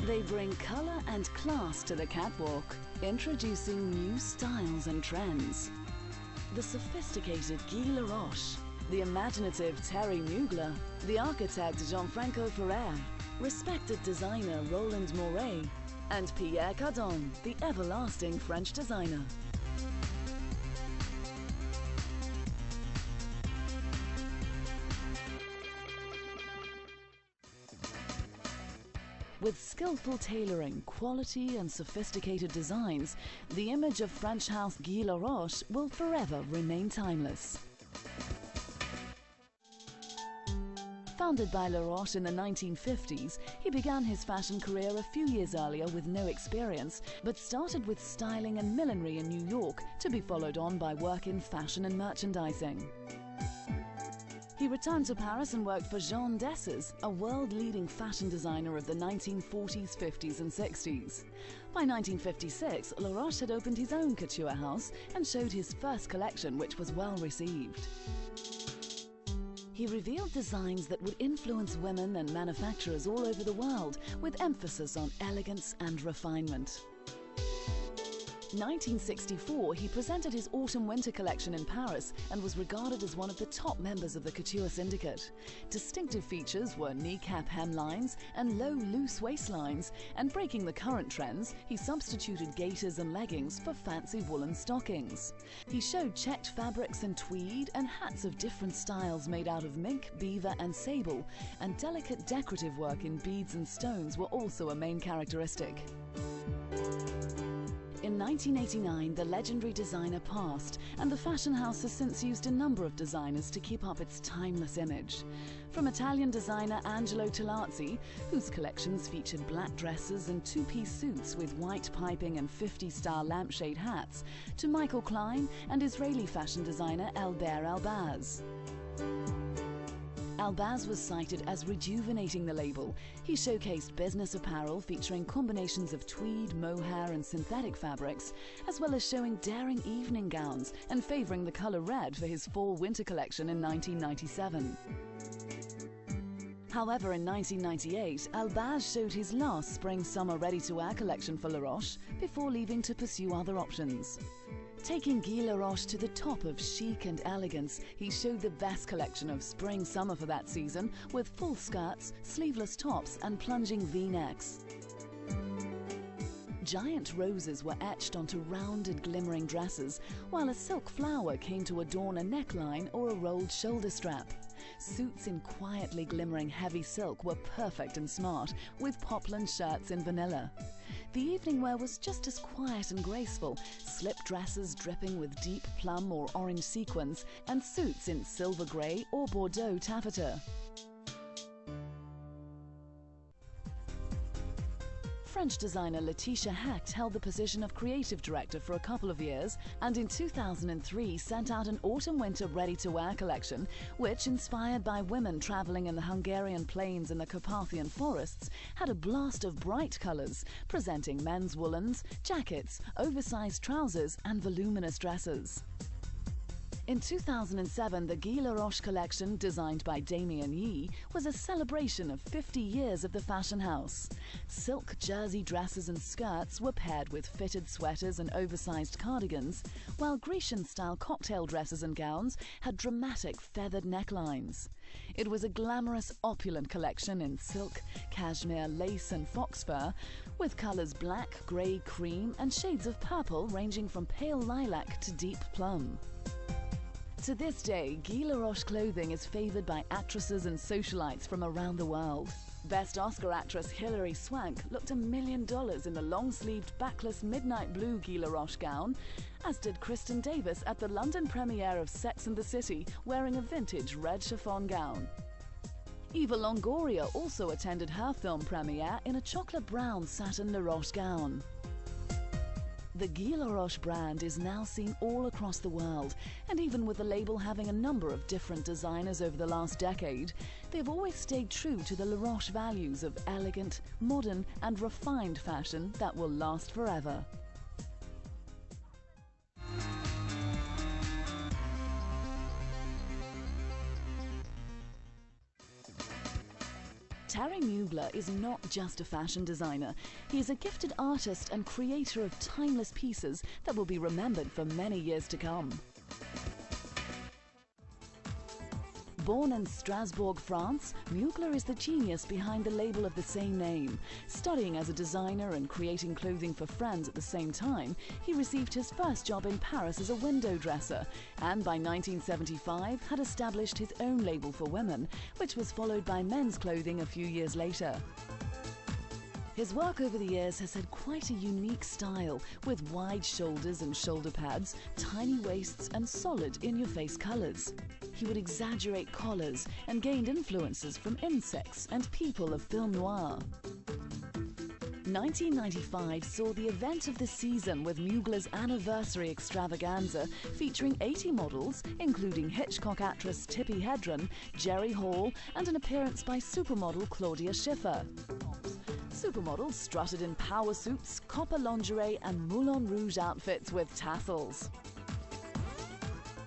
They bring color and class to the catwalk, introducing new styles and trends. The sophisticated Guy Laroche, the imaginative Terry Mugler, the architect Gianfranco Ferrer, respected designer Roland Mouret, and Pierre Cardin, the everlasting French designer. With skillful tailoring, quality and sophisticated designs, the image of French house Guy Laroche will forever remain timeless. Founded by Laroche in the 1950s, he began his fashion career a few years earlier with no experience, but started with styling and millinery in New York, to be followed on by work in fashion and merchandising. He returned to Paris and worked for Jean Desses, a world-leading fashion designer of the 1940s, 50s and 60s. By 1956, Laroche had opened his own couture house and showed his first collection, which was well received. He revealed designs that would influence women and manufacturers all over the world, with emphasis on elegance and refinement. 1964, he presented his autumn-winter collection in Paris and was regarded as one of the top members of the couture syndicate. Distinctive features were kneecap hemlines and low, loose waistlines, and breaking the current trends, he substituted gaiters and leggings for fancy woolen stockings. He showed checked fabrics and tweed, and hats of different styles made out of mink, beaver and sable, and delicate decorative work in beads and stones were also a main characteristic. In 1989, the legendary designer passed, and the fashion house has since used a number of designers to keep up its timeless image. From Italian designer Angelo Tolazzi, whose collections featured black dresses and two-piece suits with white piping and 50s-style lampshade hats, to Michael Klein and Israeli fashion designer Elber Elbaz. Elbaz was cited as rejuvenating the label. He showcased business apparel featuring combinations of tweed, mohair and synthetic fabrics, as well as showing daring evening gowns and favouring the colour red for his fall-winter collection in 1997. However, in 1998, Elbaz showed his last spring-summer ready-to-wear collection for Laroche before leaving to pursue other options. Taking Guy Laroche to the top of chic and elegance, he showed the best collection of spring-summer for that season, with full skirts, sleeveless tops and plunging V-necks. Giant roses were etched onto rounded glimmering dresses, while a silk flower came to adorn a neckline or a rolled shoulder strap. Suits in quietly glimmering heavy silk were perfect and smart, with poplin shirts in vanilla. The evening wear was just as quiet and graceful, slip dresses dripping with deep plum or orange sequins, and suits in silver grey or Bordeaux taffeta. French designer Letitia Hecht held the position of creative director for a couple of years, and in 2003 sent out an autumn-winter ready-to-wear collection, which, inspired by women travelling in the Hungarian plains and the Carpathian forests, had a blast of bright colours, presenting men's woolens, jackets, oversized trousers and voluminous dresses. In 2007, the Guy Laroche collection, designed by Damien Yee, was a celebration of 50 years of the fashion house. Silk jersey dresses and skirts were paired with fitted sweaters and oversized cardigans, while Grecian-style cocktail dresses and gowns had dramatic feathered necklines. It was a glamorous, opulent collection in silk, cashmere, lace and fox fur, with colours black, grey, cream and shades of purple ranging from pale lilac to deep plum. To this day, Guy Laroche clothing is favoured by actresses and socialites from around the world. Best Oscar actress Hilary Swank looked $1 million in the long-sleeved backless midnight blue Guy Laroche gown, as did Kristen Davis at the London premiere of Sex and the City, wearing a vintage red chiffon gown. Eva Longoria also attended her film premiere in a chocolate brown satin Laroche gown. The Guy Laroche brand is now seen all across the world, and even with the label having a number of different designers over the last decade, they've always stayed true to the Laroche values of elegant, modern and refined fashion that will last forever. Terry Mugler is not just a fashion designer. He is a gifted artist and creator of timeless pieces that will be remembered for many years to come. Born in Strasbourg, France, Mugler is the genius behind the label of the same name. Studying as a designer and creating clothing for friends at the same time, he received his first job in Paris as a window dresser, and by 1975 had established his own label for women, which was followed by men's clothing a few years later. His work over the years has had quite a unique style, with wide shoulders and shoulder pads, tiny waists and solid in-your-face colours. He would exaggerate collars and gained influences from insects and people of film noir. 1995 saw the event of the season with Mugler's anniversary extravaganza featuring 80 models, including Hitchcock actress Tippi Hedren, Jerry Hall and an appearance by supermodel Claudia Schiffer. Supermodels strutted in power suits, copper lingerie and Moulin Rouge outfits with tassels.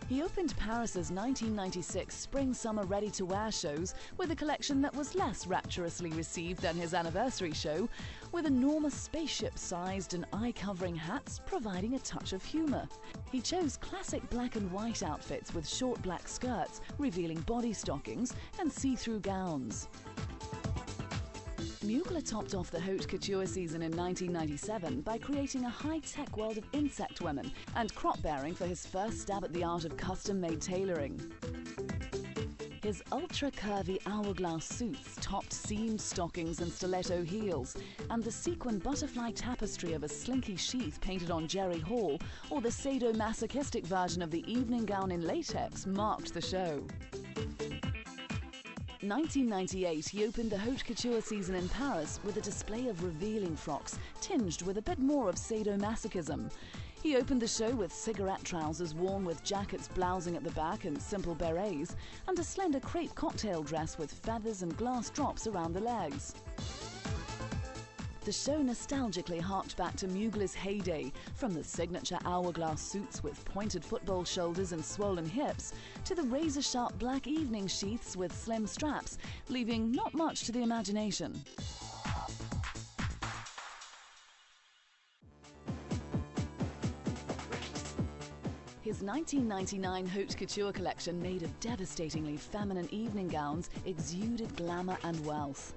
He opened Paris's 1996 Spring-Summer Ready-to-Wear shows with a collection that was less rapturously received than his anniversary show, with enormous spaceship-sized and eye-covering hats providing a touch of humour. He chose classic black and white outfits with short black skirts, revealing body stockings and see-through gowns. Mugler topped off the haute couture season in 1997 by creating a high-tech world of insect women and crop-bearing for his first stab at the art of custom-made tailoring. His ultra-curvy hourglass suits topped seamed stockings and stiletto heels, and the sequin butterfly tapestry of a slinky sheath painted on Jerry Hall or the sadomasochistic version of the evening gown in latex marked the show. 1998, he opened the haute couture season in Paris with a display of revealing frocks tinged with a bit more of sadomasochism. He opened the show with cigarette trousers worn with jackets blousing at the back and simple berets, and a slender crepe cocktail dress with feathers and glass drops around the legs. The show nostalgically harked back to Mugler's heyday, from the signature hourglass suits with pointed football shoulders and swollen hips, to the razor-sharp black evening sheaths with slim straps, leaving not much to the imagination. His 1999 haute couture collection, made of devastatingly feminine evening gowns, exuded glamour and wealth.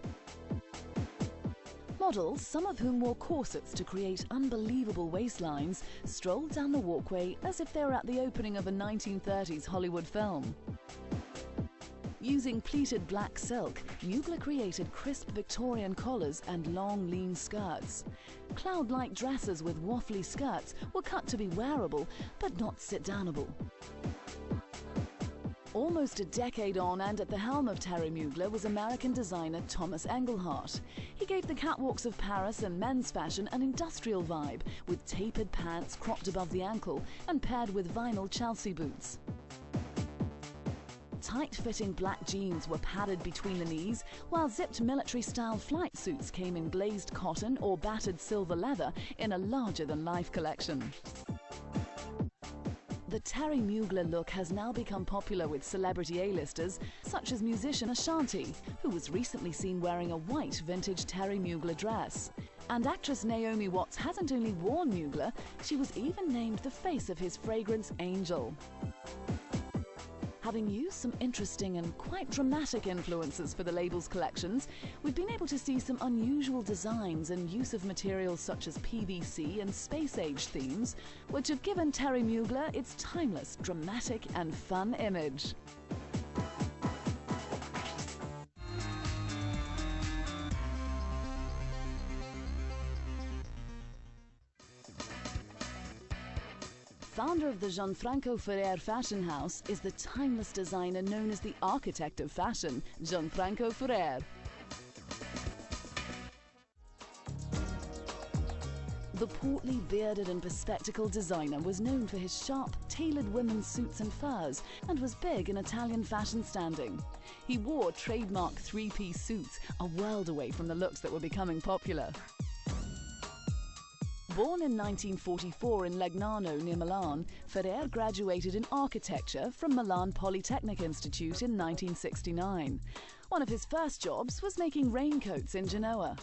Models, some of whom wore corsets to create unbelievable waistlines, strolled down the walkway as if they were at the opening of a 1930s Hollywood film. Using pleated black silk, Mugler created crisp Victorian collars and long, lean skirts. Cloud-like dresses with waffly skirts were cut to be wearable, but not sit-downable. Almost a decade on and at the helm of Terry Mugler was American designer Thomas Engelhardt. He gave the catwalks of Paris and men's fashion an industrial vibe, with tapered pants cropped above the ankle and paired with vinyl Chelsea boots. Tight-fitting black jeans were padded between the knees, while zipped military-style flight suits came in glazed cotton or battered silver leather in a larger-than-life collection. The Terry Mugler look has now become popular with celebrity A-listers, such as musician Ashanti, who was recently seen wearing a white vintage Terry Mugler dress. And actress Naomi Watts hasn't only worn Mugler, she was even named the face of his fragrance Angel. Having used some interesting and quite dramatic influences for the label's collections, we've been able to see some unusual designs and use of materials such as PVC and space-age themes, which have given Terry Mugler its timeless, dramatic and fun image. Founder of the Gianfranco Ferrer fashion house is the timeless designer known as the architect of fashion, Gianfranco Ferrer. The portly, bearded and bespectacled designer was known for his sharp, tailored women's suits and furs, and was big in Italian fashion standing. He wore trademark three-piece suits, a world away from the looks that were becoming popular. Born in 1944 in Legnano near Milan, Ferrer graduated in architecture from Milan Polytechnic Institute in 1969. One of his first jobs was making raincoats in Genoa.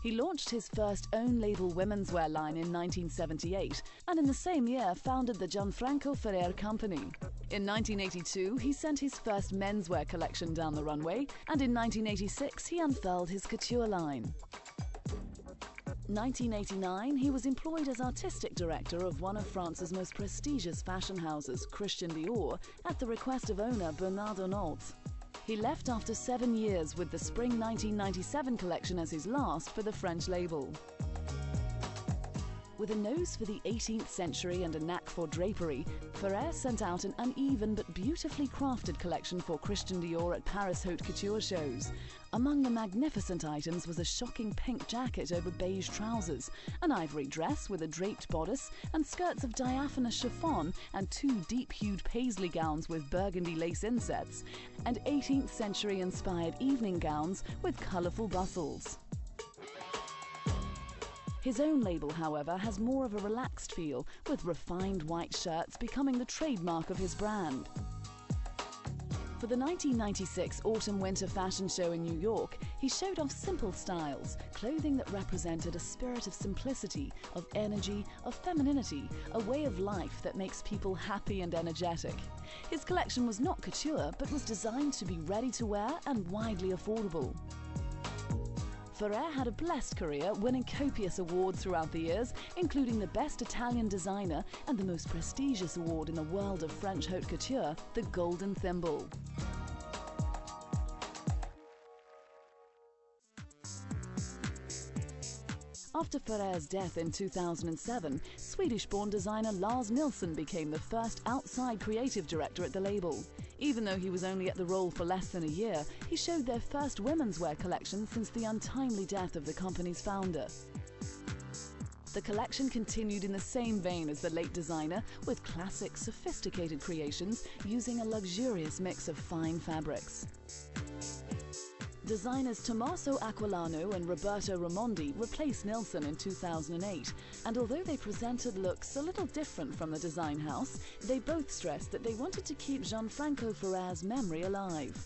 He launched his first own-label women's wear line in 1978, and in the same year founded the Gianfranco Ferrer Company. In 1982, he sent his first menswear collection down the runway, and in 1986, he unfurled his couture line. 1989, he was employed as artistic director of one of France's most prestigious fashion houses, Christian Dior, at the request of owner Bernard Arnault. He left after 7 years with the Spring 1997 collection as his last for the French label. With a nose for the 18th century and a knack for drapery, Ferrer sent out an uneven but beautifully crafted collection for Christian Dior at Paris haute couture shows. Among the magnificent items was a shocking pink jacket over beige trousers, an ivory dress with a draped bodice and skirts of diaphanous chiffon, and 2 deep-hued paisley gowns with burgundy lace insets, and 18th century inspired evening gowns with colourful bustles. His own label, however, has more of a relaxed feel, with refined white shirts becoming the trademark of his brand. For the 1996 Autumn-Winter Fashion Show in New York, he showed off simple styles, clothing that represented a spirit of simplicity, of energy, of femininity, a way of life that makes people happy and energetic. His collection was not couture, but was designed to be ready to wear and widely affordable. Ferrer had a blessed career, winning copious awards throughout the years, including the Best Italian Designer and the most prestigious award in the world of French haute couture, the Golden Thimble. After Ferrer's death in 2007, Swedish-born designer Lars Nilsson became the first outside creative director at the label. Even though he was only at the role for less than a year, he showed their first women's wear collection since the untimely death of the company's founder. The collection continued in the same vein as the late designer, with classic, sophisticated creations using a luxurious mix of fine fabrics. Designers Tommaso Aquilano and Roberto Raimondi replaced Nilsson in 2008, and although they presented looks a little different from the design house, they both stressed that they wanted to keep Gianfranco Ferrer's memory alive.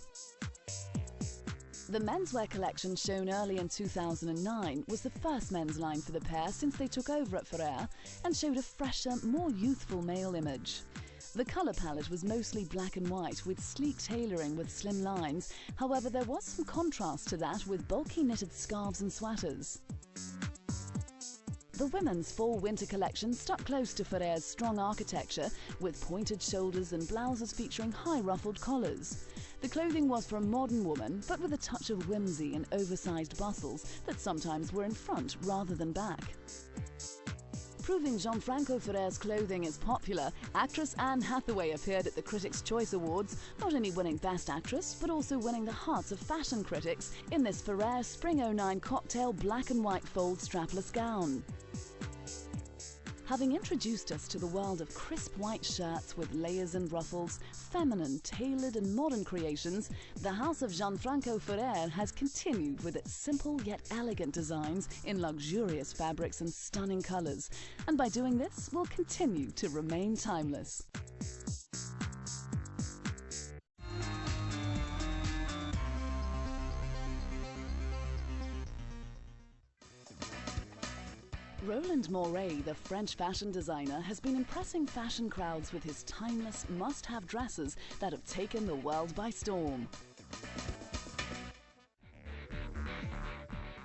The menswear collection shown early in 2009 was the first men's line for the pair since they took over at Ferrer, and showed a fresher, more youthful male image. The colour palette was mostly black and white, with sleek tailoring with slim lines. However, there was some contrast to that with bulky knitted scarves and sweaters. The women's fall-winter collection stuck close to Ferrer's strong architecture, with pointed shoulders and blouses featuring high ruffled collars. The clothing was for a modern woman, but with a touch of whimsy and oversized bustles that sometimes were in front rather than back. Proving Gianfranco Ferrer's clothing is popular, actress Anne Hathaway appeared at the Critics' Choice Awards, not only winning Best Actress, but also winning the hearts of fashion critics in this Ferrer Spring '09 cocktail black and white fold strapless gown. Having introduced us to the world of crisp white shirts with layers and ruffles, feminine, tailored and modern creations, the house of Gianfranco Ferrer has continued with its simple yet elegant designs in luxurious fabrics and stunning colors, and by doing this will continue to remain timeless. Roland Mouret, the French fashion designer, has been impressing fashion crowds with his timeless, must-have dresses that have taken the world by storm.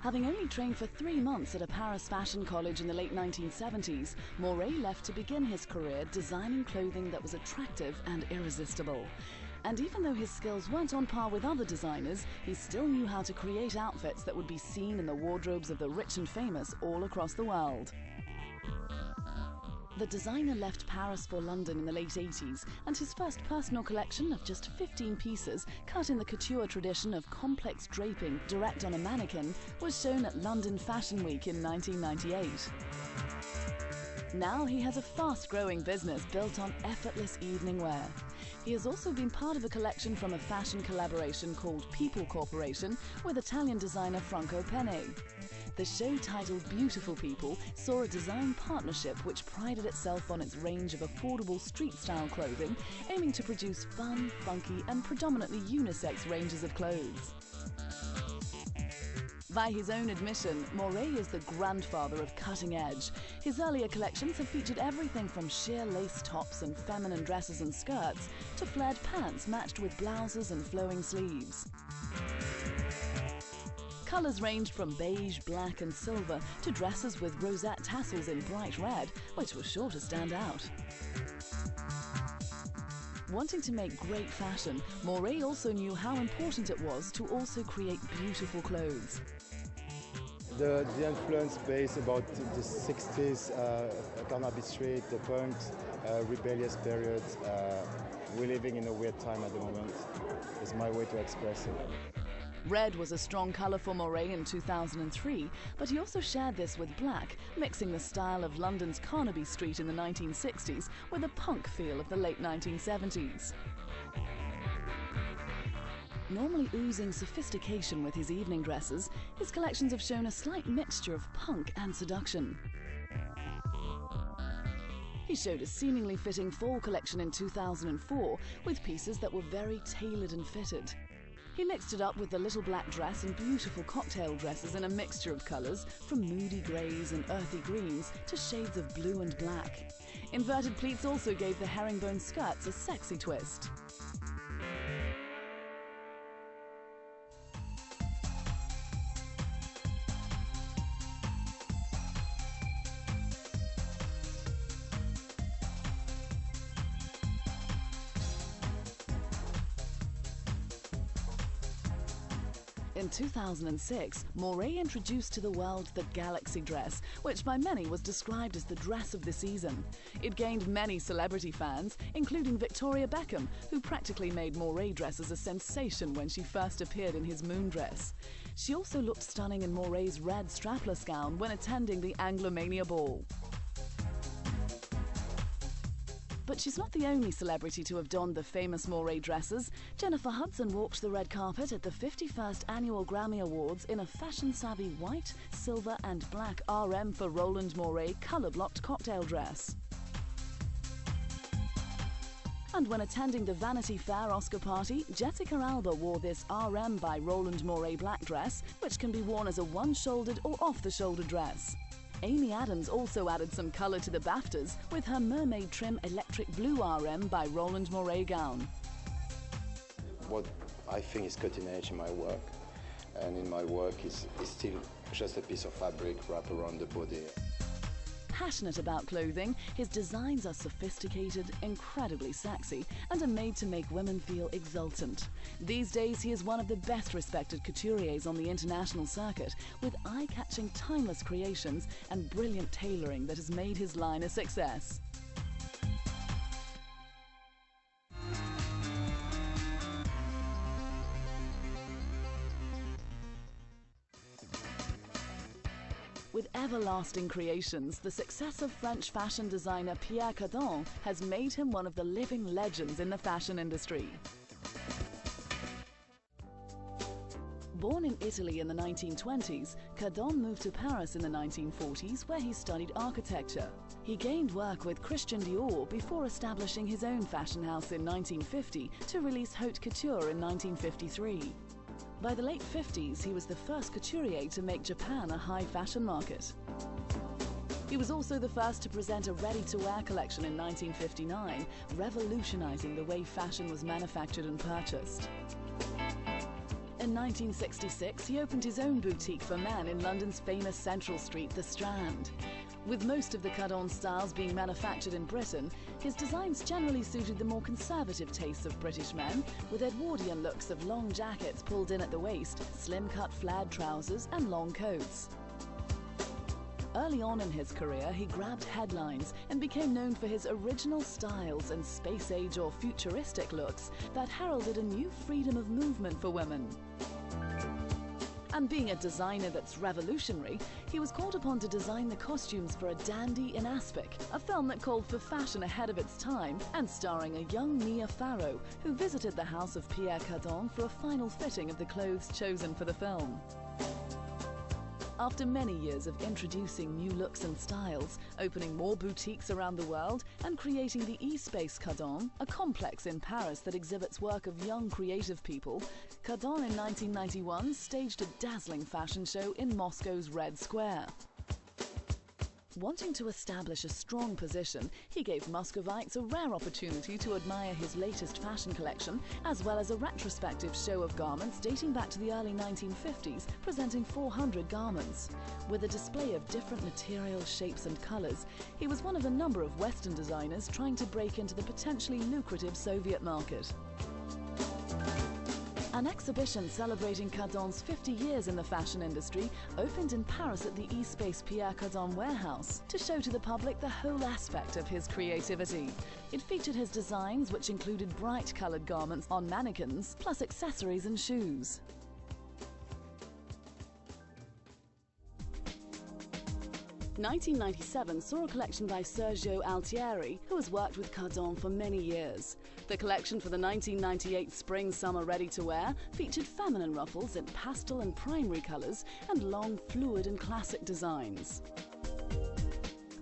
Having only trained for 3 months at a Paris fashion college in the late 1970s, Mouret left to begin his career designing clothing that was attractive and irresistible. And even though his skills weren't on par with other designers, he still knew how to create outfits that would be seen in the wardrobes of the rich and famous all across the world. The designer left Paris for London in the late 80s, and his first personal collection of just 15 pieces, cut in the couture tradition of complex draping direct on a mannequin, was shown at London Fashion Week in 1998. Now he has a fast-growing business built on effortless evening wear. He has also been part of a collection from a fashion collaboration called People Corporation with Italian designer Franco Penne. The show titled Beautiful People saw a design partnership which prided itself on its range of affordable street-style clothing, aiming to produce fun, funky and predominantly unisex ranges of clothes. By his own admission, Mouret is the grandfather of cutting edge. His earlier collections have featured everything from sheer lace tops and feminine dresses and skirts to flared pants matched with blouses and flowing sleeves. Colours ranged from beige, black and silver to dresses with rosette tassels in bright red, which were sure to stand out. Wanting to make great fashion, Mouret also knew how important it was to also create beautiful clothes. The influence based about the 60s, Carnaby Street, the punks, rebellious period. We're living in a weird time at the moment. It's my way to express it. Red was a strong colour for Mouret in 2003, but he also shared this with black, mixing the style of London's Carnaby Street in the 1960s with the punk feel of the late 1970s. Normally oozing sophistication with his evening dresses, his collections have shown a slight mixture of punk and seduction. He showed a seemingly fitting fall collection in 2004 with pieces that were very tailored and fitted. He mixed it up with the little black dress and beautiful cocktail dresses in a mixture of colours, from moody greys and earthy greens to shades of blue and black. Inverted pleats also gave the herringbone skirts a sexy twist. In 2006, Mouret introduced to the world the Galaxy dress, which by many was described as the dress of the season. It gained many celebrity fans, including Victoria Beckham, who practically made Mouret dresses a sensation when she first appeared in his moon dress. She also looked stunning in Mouret's red strapless gown when attending the Anglomania ball. But she's not the only celebrity to have donned the famous Mouret dresses. Jennifer Hudson walked the red carpet at the 51st Annual Grammy Awards in a fashion-savvy white, silver and black RM for Roland Mouret colour-blocked cocktail dress. And when attending the Vanity Fair Oscar party, Jessica Alba wore this RM by Roland Mouret black dress, which can be worn as a one-shouldered or off-the-shoulder dress. Amy Adams also added some colour to the BAFTAs with her mermaid trim electric blue RM by Roland Mouret gown. What I think is cutting edge in my work, and in my work is still just a piece of fabric wrapped around the body. Passionate about clothing, his designs are sophisticated, incredibly sexy, and are made to make women feel exultant. These days, he is one of the best respected couturiers on the international circuit, with eye-catching, timeless creations and brilliant tailoring that has made his line a success. With everlasting creations, the success of French fashion designer Pierre Cardin has made him one of the living legends in the fashion industry. Born in Italy in the 1920s, Cardin moved to Paris in the 1940s, where he studied architecture. He gained work with Christian Dior before establishing his own fashion house in 1950 to release haute couture in 1953. By the late 50s, he was the first couturier to make Japan a high fashion market. He was also the first to present a ready-to-wear collection in 1959, revolutionizing the way fashion was manufactured and purchased. In 1966, he opened his own boutique for men in London's famous Central Street, The Strand. With most of the Cardin styles being manufactured in Britain, his designs generally suited the more conservative tastes of British men, with Edwardian looks of long jackets pulled in at the waist, slim-cut flared trousers and long coats. Early on in his career, he grabbed headlines and became known for his original styles and space-age or futuristic looks that heralded a new freedom of movement for women. And being a designer that's revolutionary, he was called upon to design the costumes for A Dandy in Aspic, a film that called for fashion ahead of its time and starring a young Mia Farrow, who visited the house of Pierre Cardin for a final fitting of the clothes chosen for the film. After many years of introducing new looks and styles, opening more boutiques around the world, and creating the E-Space Cardin, a complex in Paris that exhibits work of young creative people, Cardin in 1991 staged a dazzling fashion show in Moscow's Red Square. Wanting to establish a strong position, he gave Muscovites a rare opportunity to admire his latest fashion collection, as well as a retrospective show of garments dating back to the early 1950s, presenting 400 garments. With a display of different materials, shapes and colours, he was one of a number of Western designers trying to break into the potentially lucrative Soviet market. An exhibition celebrating Cardin's 50 years in the fashion industry opened in Paris at the E-Space Pierre Cardin warehouse to show to the public the whole aspect of his creativity. It featured his designs, which included bright-coloured garments on mannequins, plus accessories and shoes. "1997 saw a collection by Sergio Altieri, who has worked with Cardin for many years. The collection for the 1998 spring-summer ready-to-wear featured feminine ruffles in pastel and primary colours and long, fluid and classic designs.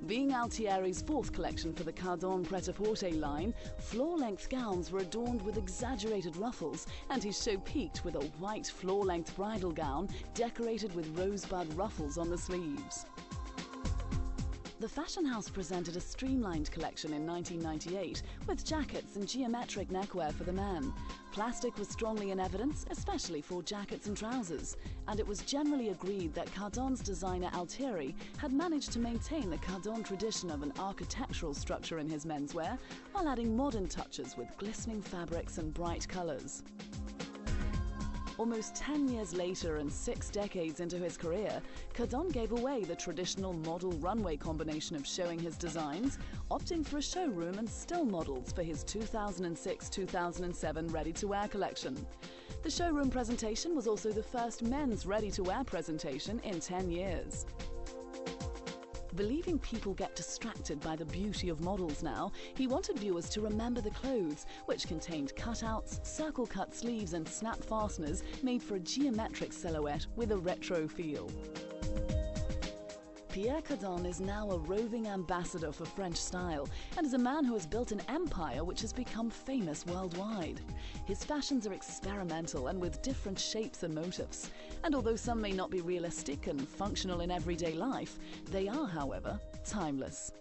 Being Altieri's fourth collection for the Cardin Pret-a-Porter line, floor-length gowns were adorned with exaggerated ruffles, and his show peaked with a white floor-length bridal gown decorated with rosebud ruffles on the sleeves. The fashion house presented a streamlined collection in 1998 with jackets and geometric neckwear for the men. Plastic was strongly in evidence, especially for jackets and trousers, and it was generally agreed that Cardin's designer Altieri had managed to maintain the Cardin tradition of an architectural structure in his menswear while adding modern touches with glistening fabrics and bright colours. Almost 10 years later and 6 decades into his career, Cardin gave away the traditional model-runway combination of showing his designs, opting for a showroom and still models for his 2006-2007 ready-to-wear collection. The showroom presentation was also the first men's ready-to-wear presentation in 10 years. Believing people get distracted by the beauty of models now, he wanted viewers to remember the clothes, which contained cutouts, circle-cut sleeves and snap fasteners made for a geometric silhouette with a retro feel. Pierre Cardin is now a roving ambassador for French style and is a man who has built an empire which has become famous worldwide. His fashions are experimental and with different shapes and motifs, and although some may not be realistic and functional in everyday life, they are, however, timeless.